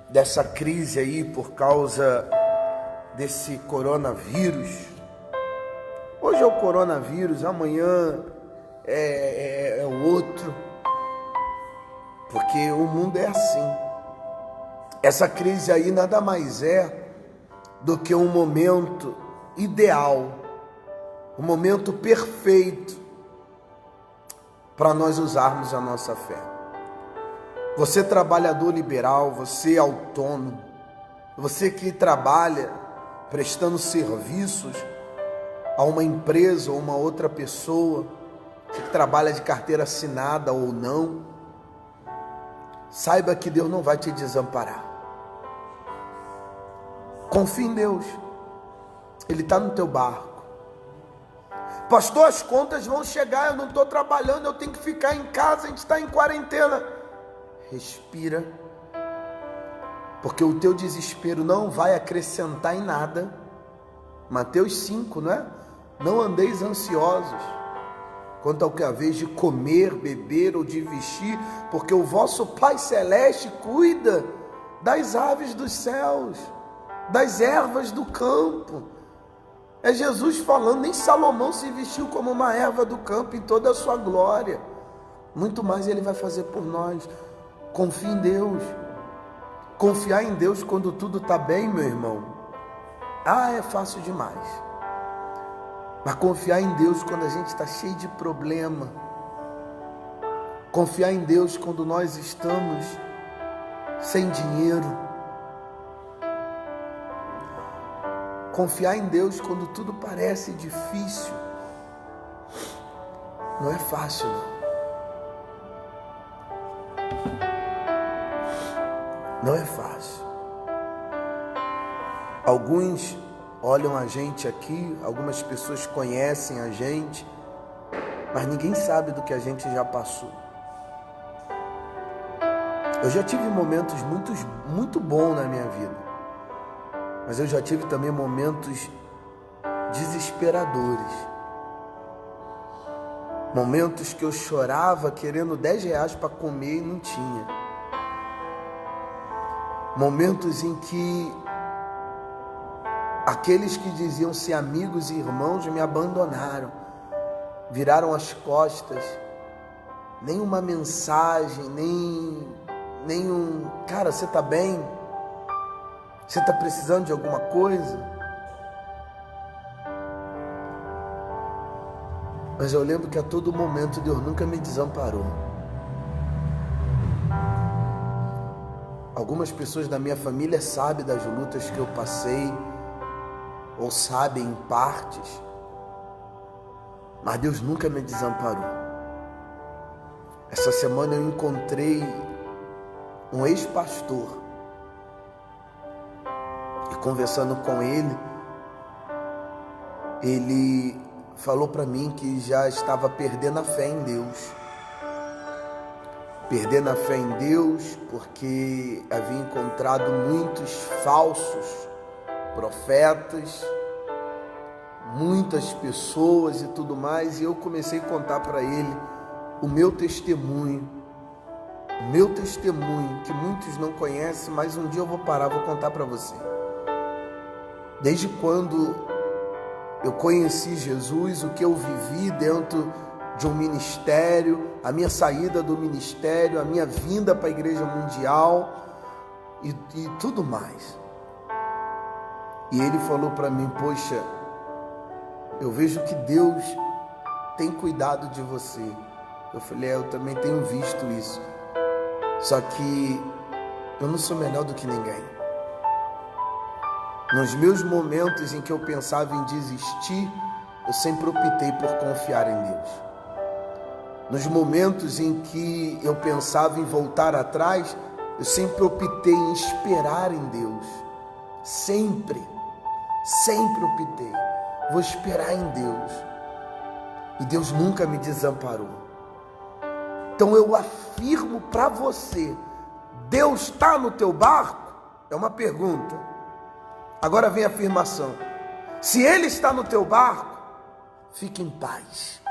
dessa crise aí por causa desse coronavírus. Hoje é o coronavírus, amanhã é o outro, porque o mundo é assim. Essa crise aí nada mais é do que um momento ideal, um momento perfeito para nós usarmos a nossa fé. Você trabalhador liberal, você autônomo, você que trabalha prestando serviços a uma empresa ou uma outra pessoa, você que trabalha de carteira assinada ou não, saiba que Deus não vai te desamparar. Confie em Deus, Ele está no teu barco. Pastor, as contas vão chegar, eu não estou trabalhando, eu tenho que ficar em casa, a gente está em quarentena. Respira, porque o teu desespero não vai acrescentar em nada. Mateus 5, não é? Não andeis ansiosos quanto ao que é a vez de comer, beber ou de vestir, porque o vosso Pai Celeste cuida das aves dos céus, das ervas do campo. É Jesus falando, nem Salomão se vestiu como uma erva do campo em toda a sua glória. Muito mais Ele vai fazer por nós. Confie em Deus. Confiar em Deus quando tudo está bem, meu irmão, é fácil demais. Mas confiar em Deus quando a gente está cheio de problema, confiar em Deus quando nós estamos sem dinheiro, confiar em Deus quando tudo parece difícil, não é fácil não. Não é fácil. Alguns olham a gente aqui, algumas pessoas conhecem a gente, mas ninguém sabe do que a gente já passou. Eu já tive momentos muito bons na minha vida, mas eu já tive também momentos desesperadores. Momentos que eu chorava querendo R$10 para comer e não tinha. Momentos em que aqueles que diziam ser amigos e irmãos me abandonaram, viraram as costas, nem uma mensagem, nem um, cara, você está bem? Você está precisando de alguma coisa? Mas eu lembro que a todo momento Deus nunca me desamparou. Algumas pessoas da minha família sabem das lutas que eu passei, ou sabem em partes, mas Deus nunca me desamparou. Essa semana eu encontrei um ex-pastor, e conversando com ele falou para mim que já estava perdendo a fé em Deus. Perdendo a fé em Deus porque havia encontrado muitos falsos profetas, muitas pessoas e tudo mais, e eu comecei a contar para ele o meu testemunho, que muitos não conhecem, mas um dia eu vou parar, vou contar para você. Desde quando eu conheci Jesus, o que eu vivi dentro de um ministério, a minha saída do ministério, a minha vinda para a Igreja Mundial e tudo mais. E ele falou para mim, poxa, eu vejo que Deus tem cuidado de você. Eu falei, eu também tenho visto isso. Só que eu não sou melhor do que ninguém. Nos meus momentos em que eu pensava em desistir, eu sempre optei por confiar em Deus. Nos momentos em que eu pensava em voltar atrás, eu sempre optei em esperar em Deus. Sempre optei. Vou esperar em Deus. E Deus nunca me desamparou. Então eu afirmo para você, Deus está no teu barco? É uma pergunta. Agora vem a afirmação. Se Ele está no teu barco, fique em paz,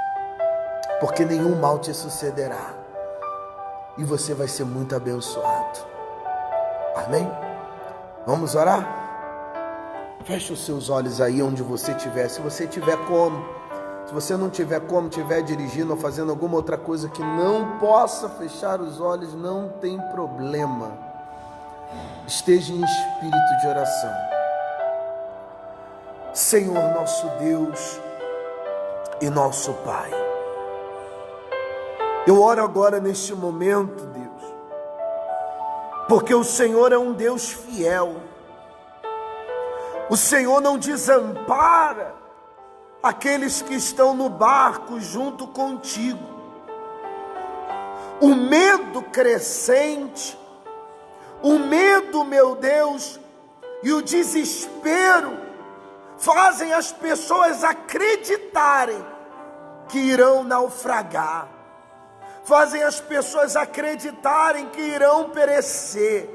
porque nenhum mal te sucederá e você vai ser muito abençoado. Amém? Vamos orar? Feche os seus olhos aí onde você estiver. Se você tiver como, se você não tiver como, estiver dirigindo ou fazendo alguma outra coisa que não possa fechar os olhos, não tem problema. Esteja em espírito de oração. Senhor nosso Deus e nosso Pai, eu oro agora neste momento, Deus, porque o Senhor é um Deus fiel. O Senhor não desampara aqueles que estão no barco junto contigo. O medo crescente, o medo, meu Deus, e o desespero fazem as pessoas acreditarem que irão naufragar, fazem as pessoas acreditarem que irão perecer.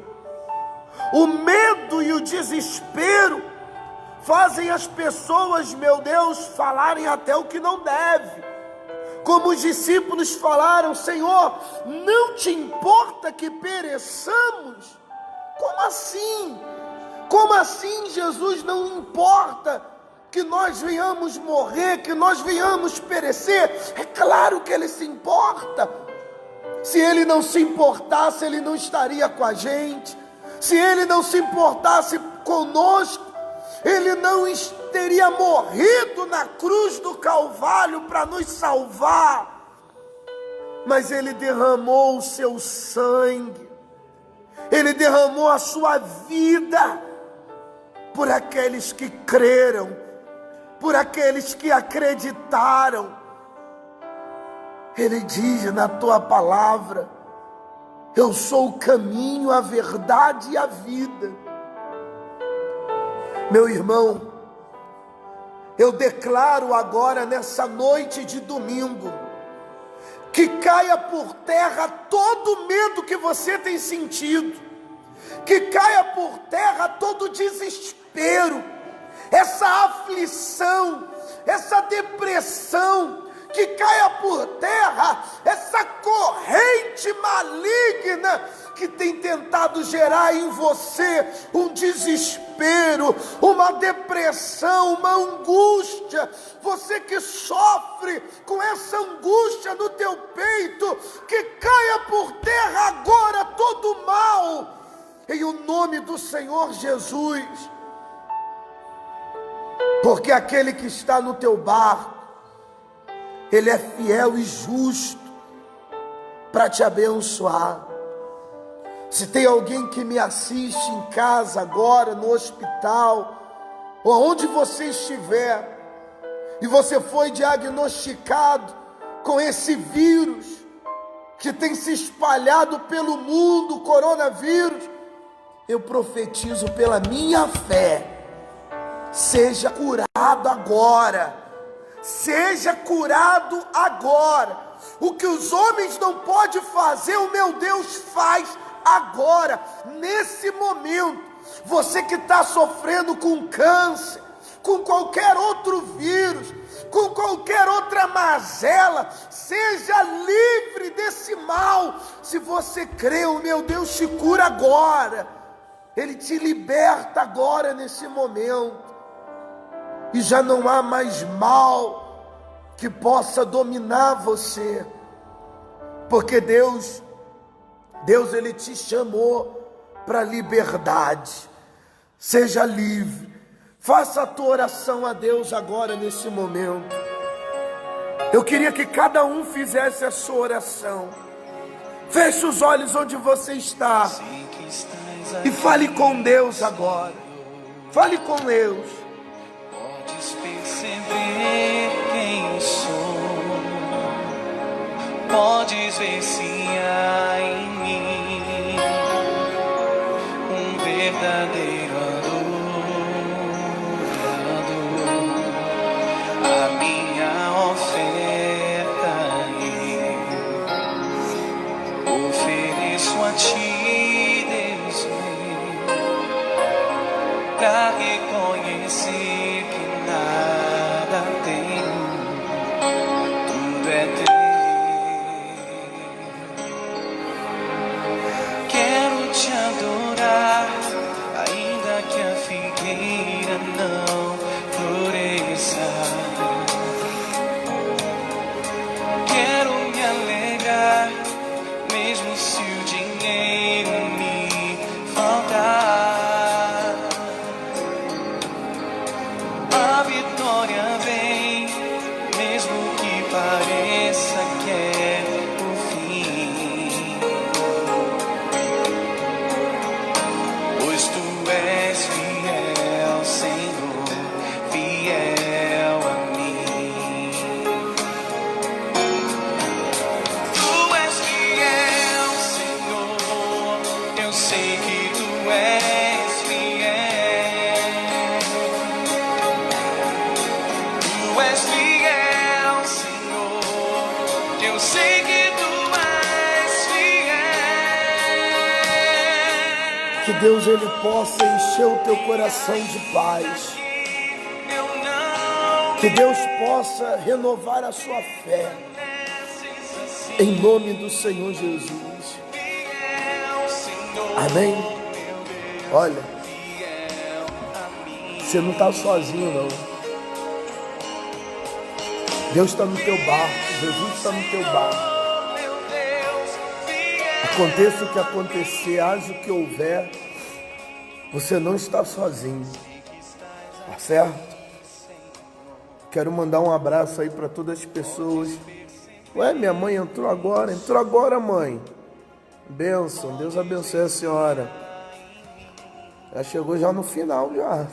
O medo e o desespero fazem as pessoas, meu Deus, falarem até o que não deve, Como os discípulos falaram: Senhor, não te importa que pereçamos? Como assim? Como assim, Jesus, não importa que nós venhamos morrer, que nós venhamos perecer? É claro que Ele se importa. Se Ele não se importasse, Ele não estaria com a gente. Se Ele não se importasse conosco, Ele não teria morrido na cruz do Calvário para nos salvar. Mas Ele derramou o seu sangue, Ele derramou a sua vida por aqueles que creram, por aqueles que acreditaram. Ele diz na tua palavra: eu sou o caminho, a verdade e a vida. Meu irmão, eu declaro agora, nessa noite de domingo, que caia por terra todo medo que você tem sentido, que caia por terra todo desespero, essa aflição, essa depressão, que caia por terra essa corrente maligna que tem tentado gerar em você um desespero, uma depressão, uma angústia. Você que sofre com essa angústia no teu peito, que caia por terra agora todo mal, em o nome do Senhor Jesus. Porque aquele que está no teu barco, Ele é fiel e justo para te abençoar. Se tem alguém que me assiste em casa agora, no hospital, ou onde você estiver, e você foi diagnosticado com esse vírus que tem se espalhado pelo mundo, o coronavírus, eu profetizo pela minha fé: seja curado agora. Seja curado agora. O que os homens não podem fazer, o meu Deus faz agora, nesse momento. Você que está sofrendo com câncer, com qualquer outro vírus, com qualquer outra mazela, seja livre desse mal. Se você crê, o meu Deus te cura agora. Ele te liberta agora, nesse momento. E já não há mais mal que possa dominar você, porque Deus Ele te chamou para liberdade. Seja livre. Faça a tua oração a Deus agora, nesse momento. Eu queria que cada um fizesse a sua oração. Feche os olhos onde você está e fale com Deus agora. Fale com Deus. Perceber quem sou, podes ver se há em mim um verdadeiro adorador. A minha oferta eu ofereço a ti, Deus meu, pra reconhecer que nada tenho, tudo é teu. Quero te adorar, ainda que a figueira não floresça. Quero me alegrar, mesmo se o dinheiro me faltar. A vitória vem, mesmo que pareça que é o fim, pois tu és fiel, Senhor, fiel a mim. Tu és fiel, Senhor, eu sei que tu és fiel. Tu és fiel, Senhor, eu sei que tu és fiel. Que Deus Ele possa encher o teu coração de paz. Eu não Que Deus possa renovar a sua fé. em nome do Senhor Jesus. Amém? Olha, você não está sozinho não. Deus está no teu barco, Jesus está no teu barco. Aconteça o que acontecer, haja o que houver, você não está sozinho, tá certo? Quero mandar um abraço aí para todas as pessoas. Ué, minha mãe entrou agora mãe. Bênção, Deus abençoe a senhora. Já chegou já no final já.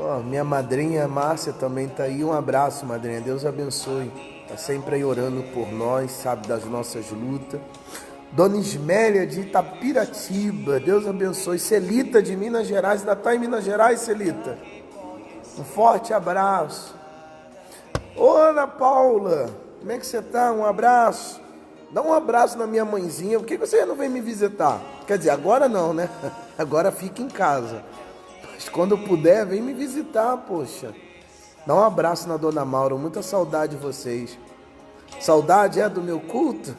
Ó, minha madrinha Márcia também tá aí, um abraço madrinha, Deus abençoe. Tá sempre aí orando por nós, sabe das nossas lutas. Dona Ismélia de Itapiratiba, Deus abençoe. Celita de Minas Gerais, ainda tá em Minas Gerais, Celita? Um forte abraço. Ô Ana Paula, como é que você tá? Um abraço. Dá um abraço na minha mãezinha. Por que você não vem me visitar? Quer dizer, agora não, né? Agora fica em casa. Mas quando eu puder, vem me visitar, poxa. Dá um abraço na Dona Maura. Muita saudade de vocês. Saudade é do meu culto?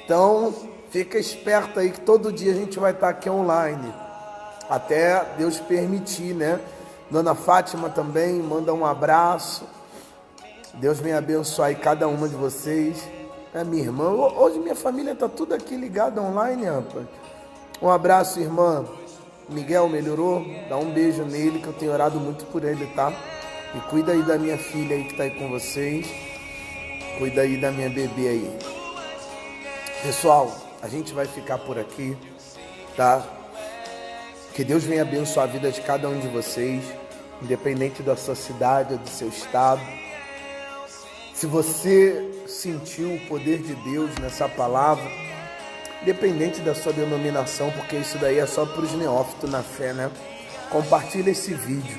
Então, fica esperto aí que todo dia a gente vai estar aqui online. Até Deus permitir, né? Dona Fátima também, manda um abraço. Deus venha abençoar aí cada uma de vocês. É minha irmã. Hoje minha família está tudo aqui ligada online, rapaz. Um abraço, irmã. Miguel melhorou? Dá um beijo nele, que eu tenho orado muito por ele, tá? E cuida aí da minha filha aí que tá aí com vocês. Cuida aí da minha bebê aí. Pessoal, a gente vai ficar por aqui, tá? Que Deus venha abençoar a vida de cada um de vocês, independente da sua cidade ou do seu estado. Se você sentiu o poder de Deus nessa palavra, independente da sua denominação, porque isso daí é só para os neófitos na fé, né? Compartilha esse vídeo.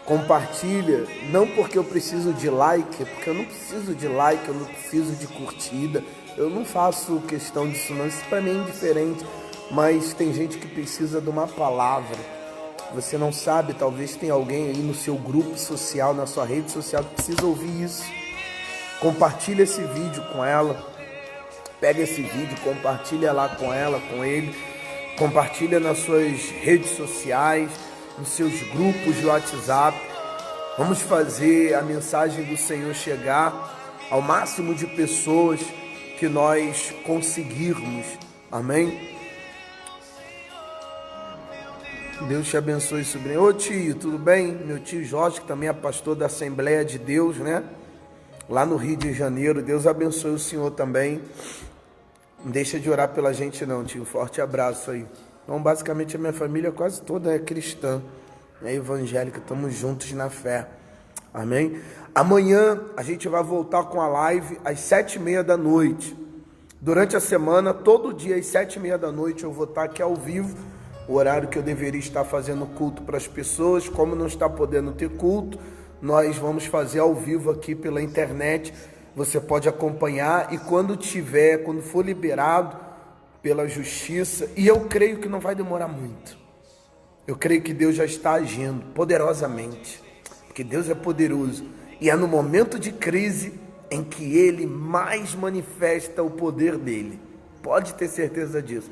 Compartilha, não porque eu preciso de like, porque eu não preciso de like, eu não preciso de curtida. Eu não faço questão disso não, isso para mim é indiferente. Mas tem gente que precisa de uma palavra. Você não sabe, talvez tem alguém aí no seu grupo social, na sua rede social que precisa ouvir isso. Compartilha esse vídeo com ela. Pega esse vídeo, compartilha lá com ela, com ele. Compartilha nas suas redes sociais, nos seus grupos de WhatsApp. Vamos fazer a mensagem do Senhor chegar ao máximo de pessoas que nós conseguirmos. Amém? Deus te abençoe, sobrinho. Ô tio, tudo bem? Meu tio Jorge, que também é pastor da Assembleia de Deus, né? Lá no Rio de Janeiro. Deus abençoe o senhor também. Não deixa de orar pela gente não, tio. Forte abraço aí. Então, basicamente, a minha família quase toda é cristã, é evangélica. Estamos juntos na fé. Amém? Amanhã a gente vai voltar com a live às 7h30 da noite. Durante a semana, todo dia às 7h30 da noite eu vou estar aqui ao vivo. O horário que eu deveria estar fazendo culto para as pessoas. Como não está podendo ter culto, nós vamos fazer ao vivo aqui pela internet. Você pode acompanhar e quando for liberado pela justiça, e eu creio que não vai demorar muito. Eu creio que Deus já está agindo poderosamente, porque Deus é poderoso. E é no momento de crise em que Ele mais manifesta o poder dEle. Pode ter certeza disso.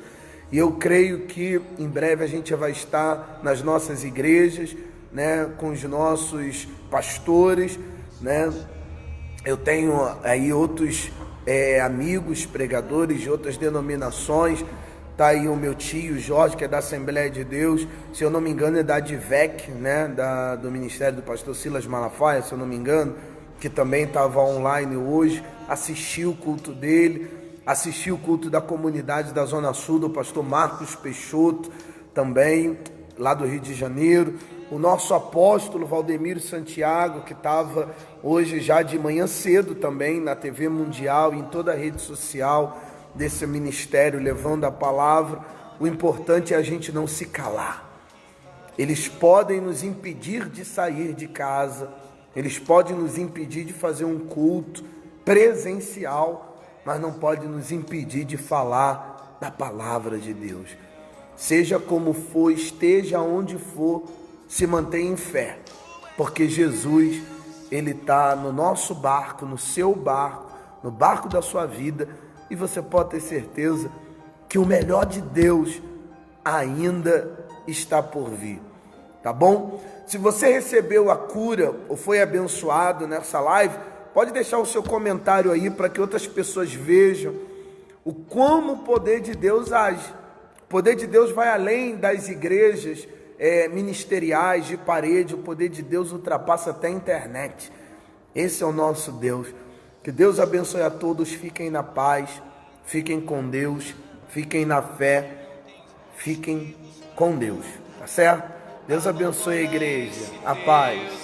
E eu creio que em breve a gente vai estar nas nossas igrejas, né, com os nossos pastores, né? Eu tenho aí outros amigos, pregadores de outras denominações. Tá aí o meu tio Jorge, que é da Assembleia de Deus, se eu não me engano é da ADVEC, né, do Ministério do Pastor Silas Malafaia, se eu não me engano, que também estava online hoje, assisti o culto dele, assisti o culto da comunidade da Zona Sul, do pastor Marcos Peixoto, também, lá do Rio de Janeiro. O nosso apóstolo Valdemiro Santiago, que estava hoje já de manhã cedo também na TV Mundial, em toda a rede social desse ministério, levando a palavra. O importante é a gente não se calar. Eles podem nos impedir de sair de casa, eles podem nos impedir de fazer um culto presencial, mas não podem nos impedir de falar da palavra de Deus. Seja como for, esteja onde for, se mantenha em fé, porque Jesus, Ele está no nosso barco, no seu barco, no barco da sua vida, e você pode ter certeza que o melhor de Deus ainda está por vir, tá bom? Se você recebeu a cura ou foi abençoado nessa live, pode deixar o seu comentário aí para que outras pessoas vejam o como o poder de Deus age. O poder de Deus vai além das igrejas ministeriais de parede. O poder de Deus ultrapassa até a internet. Esse é o nosso Deus. Que Deus abençoe a todos. Fiquem na paz, fiquem com Deus, fiquem na fé, fiquem com Deus, tá certo? Deus abençoe a igreja, a paz.